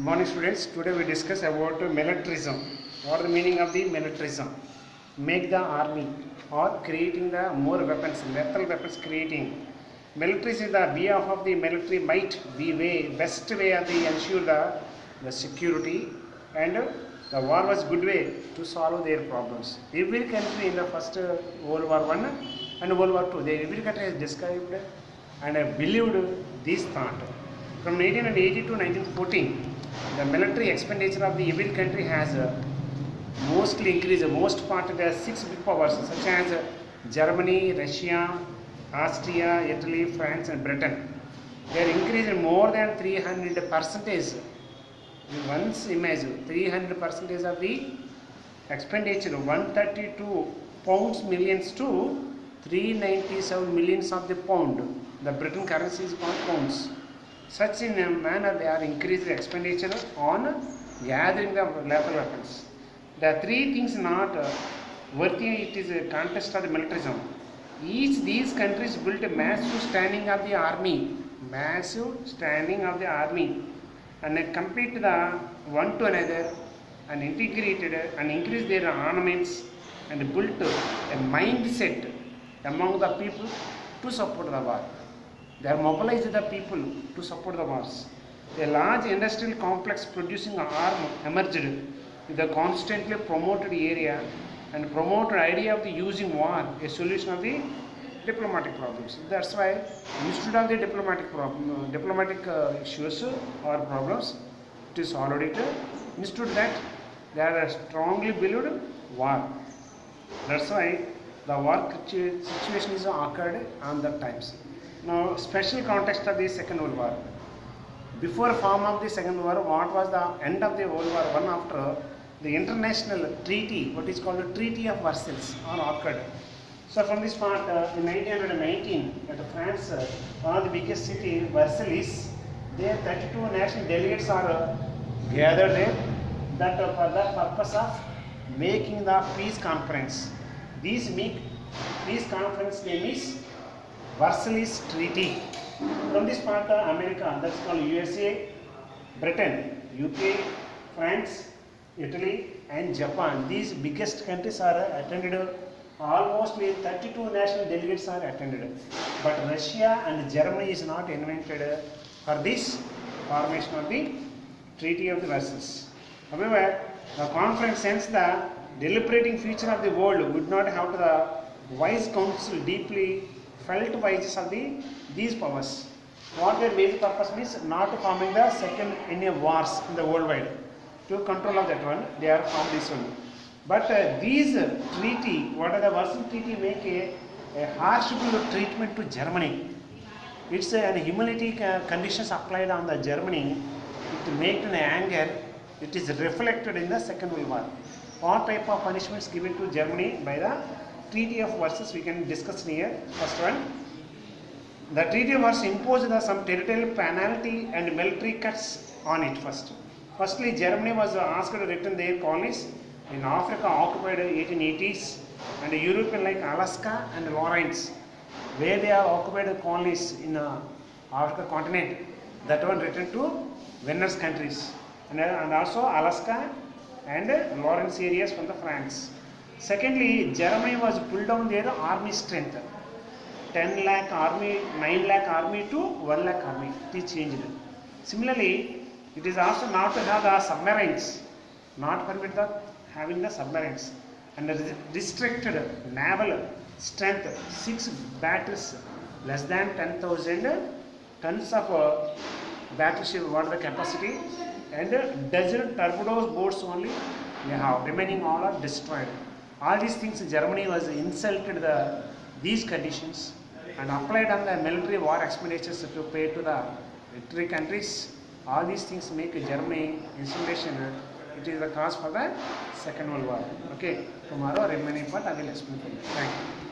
Morning students, today we discuss about militarism. What is the meaning of the militarism? Make the army or creating the more weapons, lethal weapons creating. Military is the behalf of the military might be best way of the ensure the security, and the war was good way to solve their problems. Every country in the first World War I and World War II, every country has described and believed this thought. From 1880 to 1914, the military expenditure of the every country has mostly increased. Most part there are six big powers such as Germany, Russia, Austria, Italy, France and Britain. They are increased more than 300%. Once imagine 300% of the expenditure, 132 pounds millions to 397 millions of the pound. The Britain currency is called pounds. Such in a manner they are increased expenditure on gathering the lethal weapons. The three things not worthy, it is a contest of the militarism. Each these countries built a massive standing of the army, and compete the one to another and integrated and increased their armaments and built a mindset among the people to support the war. They are mobilized the people to support the wars. A large industrial complex producing arm emerged with a constantly promoted area and promoted idea of the using war a solution of the diplomatic problems. That's why instead of the diplomatic issues or problems, it is already instead that they are strongly believed war. That's why the war situation is occurred on that times. Now, special context of the Second World War. Before form of the Second World War, what was the end of the World War I after the international treaty, what is called the Treaty of Versailles, are occurred. So from this part, in 1919, at France, one of the biggest city, Versailles, there 32 national delegates are gathered there that for the purpose of making the peace conference. These peace conference name is Versailles Treaty. From this part, America, that's called USA, Britain, UK, France, Italy and Japan. These biggest countries are attended. Almost 32 national delegates are attended. But Russia and Germany is not invited for this formation of the Treaty of the Versailles. However, the conference sensed the deliberating future of the world would not have to the wise council deeply felt vices of these powers. What their major purpose means, not forming the second any wars in the worldwide. To control of that one, they are formed this one. But these treaty, what are the Versailles Treaty make a harsh treatment to Germany. It's an humanity conditions applied on the Germany. It made an anger. It is reflected in the Second World War. What type of punishments given to Germany by the Treaty of Versailles we can discuss here. First one, the Treaty of Versailles imposed some territorial penalty and military cuts on it first. Firstly, Germany was asked to return their colonies in Africa occupied 1880s and European like Alaska and Lawrence, where they are occupied colonies in Africa continent. That one returned to winners countries and also Alaska and Lawrence areas from the France. Secondly, Germany was pulled down their army strength. 10 lakh army, 9 lakh army to 1 lakh army. It is changed. Similarly, it is also not to have the submarines, not permit the having the submarines, and restricted naval strength. 6 battles, less than 10,000 tons of battleship. What is the capacity? And dozen torpedo boats only we have. Remaining all are destroyed. All these things Germany was insulted these conditions and applied on the military war expenditures to pay to the victory countries. All these things make Germany insulation. It is the cause for the Second World War. Okay, tomorrow remaining part I will explain for you. Thank you.